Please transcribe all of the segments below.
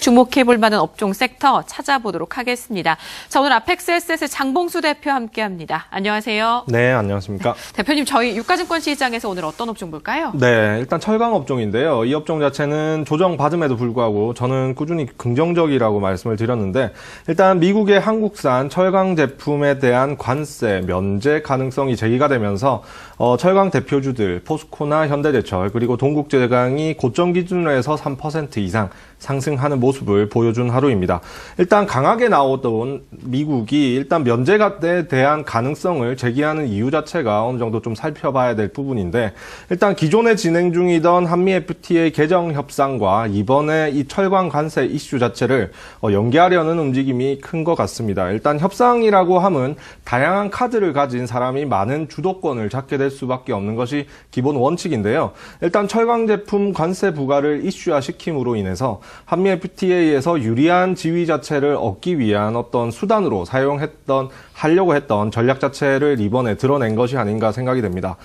주목해볼 만한 업종 섹터 찾아보도록 하겠습니다. 자, 오늘 아펙스에셋의 장봉수 대표 함께합니다. 안녕하세요. 네, 안녕하십니까. 대표님, 저희 유가증권 시장에서 오늘 어떤 업종 볼까요? 네, 일단 철강 업종인데요. 이 업종 자체는 조정받음에도 불구하고 저는 꾸준히 긍정적이라고 말씀을 드렸는데, 일단 미국의 한국산 철강 제품에 대한 관세 면제 가능성이 제기가 되면서 철강 대표주들 포스코나 현대제철 그리고 동국제강이 고점 기준으로 해서 3% 이상 상승하는 모습을 보여준 하루입니다. 일단 강하게 나오던 미국이 일단 면제에 대한 가능성을 제기하는 이유 자체가 어느 정도 좀 살펴봐야 될 부분인데, 일단 기존에 진행 중이던 한미 FTA 개정 협상과 이번에 이 철강 관세 이슈 자체를 연계하려는 움직임이 큰 것 같습니다. 일단 협상이라고 하면 다양한 카드를 가진 사람이 많은 주도권을 잡게 될 수밖에 없는 것이 기본 원칙인데요. 일단 철강 제품 관세 부과를 이슈화 시킴으로 인해서 한미 FTA에서 유리한 지위 자체를 얻기 위한 어떤 수단으로 하려고 했던 전략 자체를 이번에 드러낸 것이 아닌가 생각이 됩니다.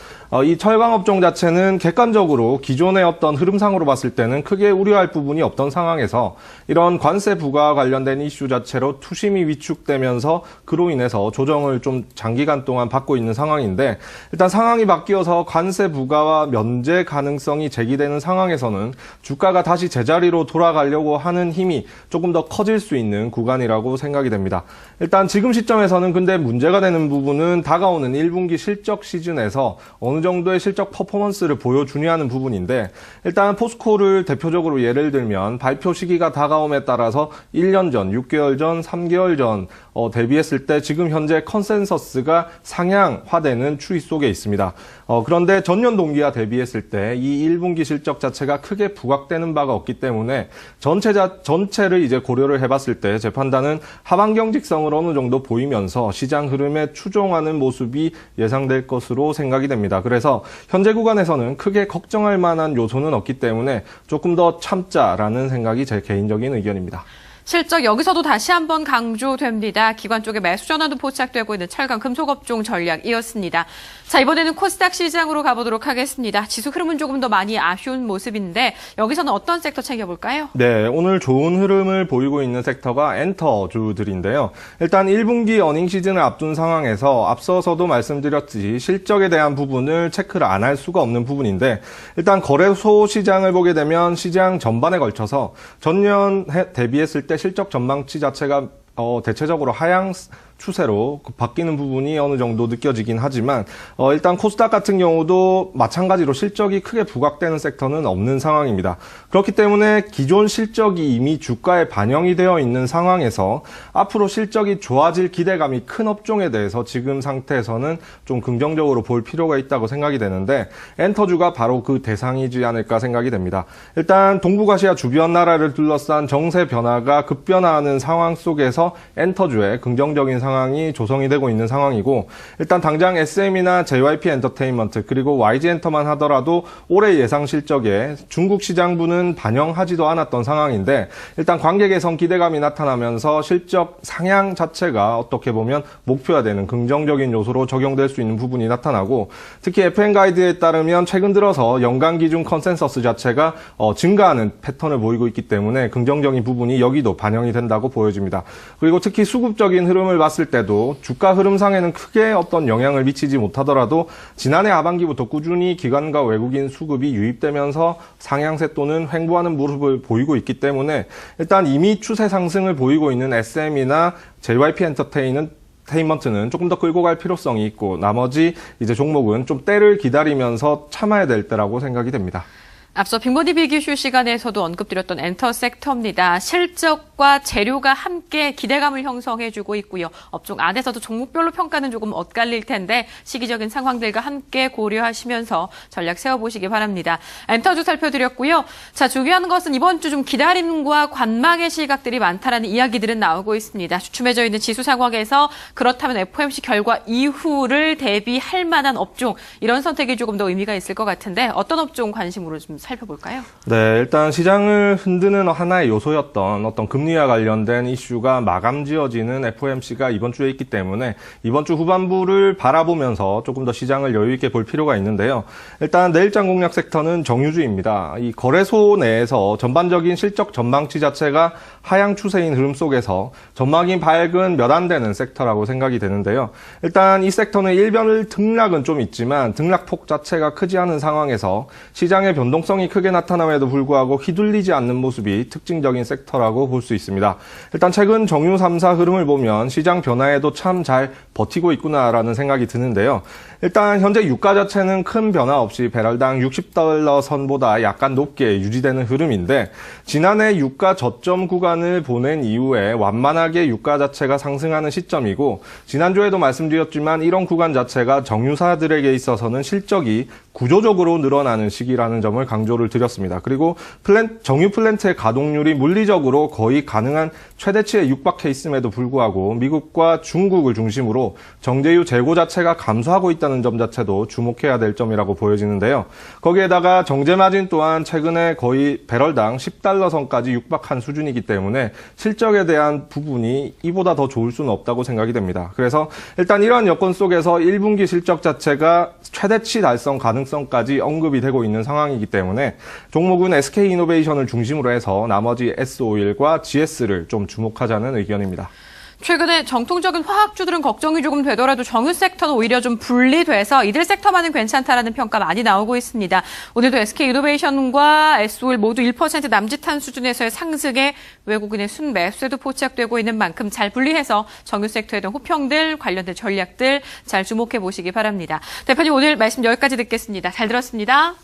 이 철강 업종 자체는 객관적으로 기존의 어떤 흐름상으로 봤을 때는 크게 우려할 부분이 없던 상황에서 이런 관세 부과 관련된 이슈 자체로 투심이 위축되면서 그로 인해서 조정을 좀 장기간 동안 받고 있는 상황인데, 일단 상황이 바뀌어서 관세 부과와 면제 가능성이 제기되는 상황에서는 주가가 다시 제자리로 돌아가려고 하는 힘이 조금 더 커질 수 있는 구간이라고 생각이 됩니다. 일단 지금 시점에서는 근데 문제가 되는 부분은 다가오는 1분기 실적 시즌에서 어느 정도의 실적 퍼포먼스를 보여주냐는 부분인데, 일단 포스코를 대표적으로 예를 들면 발표 시기가 다가옴에 따라서 1년 전, 6개월 전, 3개월 전 대비했을 때 지금 현재 컨센서스가 상향화되는 추이 속에 있습니다. 그런데 전년 동기와 대비했을 때 이 1분기 실적 자체가 크게 부각되는 바가 없기 때문에 전체를 이제 고려를 해봤을 때 제 판단은 하반 경직성을 어느 정도 보이면서 시장 흐름에 추종하는 모습이 예상될 것으로 생각이 됩니다. 그래서 현재 구간에서는 크게 걱정할 만한 요소는 없기 때문에 조금 더 참자라는 생각이 제 개인적인 의견입니다. 실적 여기서도 다시 한번 강조됩니다. 기관 쪽에 매수 전환도 포착되고 있는 철강 금속업종 전략이었습니다. 자, 이번에는 코스닥 시장으로 가보도록 하겠습니다. 지수 흐름은 조금 더 많이 아쉬운 모습인데 여기서는 어떤 섹터 챙겨볼까요? 네, 오늘 좋은 흐름을 보이고 있는 섹터가 엔터주들인데요. 일단 1분기 어닝 시즌을 앞둔 상황에서 앞서서도 말씀드렸듯이 실적에 대한 부분을 체크를 안 할 수가 없는 부분인데, 일단 거래소 시장을 보게 되면 시장 전반에 걸쳐서 전년 대비했을 때 실적 전망치 자체가 대체적으로 하향 추세로 바뀌는 부분이 어느 정도 느껴지긴 하지만, 일단 코스닥 같은 경우도 마찬가지로 실적이 크게 부각되는 섹터는 없는 상황입니다. 그렇기 때문에 기존 실적이 이미 주가에 반영이 되어 있는 상황에서 앞으로 실적이 좋아질 기대감이 큰 업종에 대해서 지금 상태에서는 좀 긍정적으로 볼 필요가 있다고 생각이 되는데, 엔터주가 바로 그 대상이지 않을까 생각이 됩니다. 일단 동북아시아 주변 나라를 둘러싼 정세 변화가 급변화하는 상황 속에서 엔터주의 긍정적인 상황이 조성이 되고 있는 상황이고, 일단 당장 SM이나 JYP 엔터테인먼트 그리고 YG 엔터만 하더라도 올해 예상 실적에 중국 시장부는 반영하지도 않았던 상황인데, 일단 관계 개선 기대감이 나타나면서 실적 상향 자체가 어떻게 보면 목표화되는 긍정적인 요소로 적용될 수 있는 부분이 나타나고, 특히 FN 가이드에 따르면 최근 들어서 연간 기준 컨센서스 자체가 증가하는 패턴을 보이고 있기 때문에 긍정적인 부분이 여기도 반영이 된다고 보여집니다. 그리고 특히 수급적인 흐름을 봤을 때도 주가 흐름상에는 크게 어떤 영향을 미치지 못하더라도 지난해 하반기부터 꾸준히 기관과 외국인 수급이 유입되면서 상향세 또는 횡보하는 모습을 보이고 있기 때문에, 일단 이미 추세 상승을 보이고 있는 SM이나 JYP 엔터테인먼트는 조금 더 끌고 갈 필요성이 있고, 나머지 이제 종목은 좀 때를 기다리면서 참아야 될 때라고 생각이 됩니다. 앞서 빅보디 비기슈 시간에서도 언급드렸던 엔터 섹터입니다. 실적과 재료가 함께 기대감을 형성해주고 있고요. 업종 안에서도 종목별로 평가는 조금 엇갈릴 텐데 시기적인 상황들과 함께 고려하시면서 전략 세워보시기 바랍니다. 엔터주 살펴드렸고요. 자, 중요한 것은 이번 주 좀 기다림과 관망의 시각들이 많다라는 이야기들은 나오고 있습니다. 주춤해져 있는 지수 상황에서 그렇다면 FOMC 결과 이후를 대비할 만한 업종, 이런 선택이 조금 더 의미가 있을 것 같은데 어떤 업종 관심으로 좀 살펴볼까요? 네, 일단 시장을 흔드는 하나의 요소였던 어떤 금리와 관련된 이슈가 마감 지어지는 FOMC가 이번 주에 있기 때문에 이번 주 후반부를 바라보면서 조금 더 시장을 여유 있게 볼 필요가 있는데요. 일단 내일장 공략 섹터는 정유주입니다. 이 거래소 내에서 전반적인 실적 전망치 자체가 하향 추세인 흐름 속에서 전망이 밝은 몇 안 되는 섹터라고 생각이 되는데요. 일단 이 섹터는 일별 등락은 좀 있지만 등락폭 자체가 크지 않은 상황에서 시장의 변동성이 크게 나타남에도 불구하고 휘둘리지 않는 모습이 특징적인 섹터라고 볼 수 있습니다. 일단 최근 정유 3사 흐름을 보면 시장 변화에도 참 잘 버티고 있구나라는 생각이 드는데요. 일단 현재 유가 자체는 큰 변화 없이 배럴당 $60 선보다 약간 높게 유지되는 흐름인데 지난해 유가 저점 구간을 보낸 이후에 완만하게 유가 자체가 상승하는 시점이고 지난주에도 말씀드렸지만 이런 구간 자체가 정유사들에게 있어서는 실적이 구조적으로 늘어나는 시기라는 점을 강조를 드렸습니다. 그리고 정유 플랜트의 가동률이 물리적으로 거의 가능한 최대치에 육박해 있음에도 불구하고 미국과 중국을 중심으로 정제유 재고 자체가 감소하고 있다는 점 자체도 주목해야 될 점이라고 보여지는데요. 거기에다가 정제 마진 또한 최근에 거의 배럴당 $10 선까지 육박한 수준이기 때문에 실적에 대한 부분이 이보다 더 좋을 수는 없다고 생각이 됩니다. 그래서 일단 이러한 여건 속에서 1분기 실적 자체가 최대치 달성 가능성까지 언급이 되고 있는 상황이기 때문에 종목은 SK이노베이션을 중심으로 해서 나머지 S-오일과 GS를 좀 주목하자는 의견입니다. 최근에 정통적인 화학주들은 걱정이 조금 되더라도 정유 섹터는 오히려 좀 분리돼서 이들 섹터만은 괜찮다라는 평가 많이 나오고 있습니다. 오늘도 SK이노베이션과 S-오일 모두 1% 남짓한 수준에서의 상승에 외국인의 순매수에도 포착되고 있는 만큼 잘 분리해서 정유 섹터에 대한 호평들, 관련된 전략들 잘 주목해 보시기 바랍니다. 대표님 오늘 말씀 여기까지 듣겠습니다. 잘 들었습니다.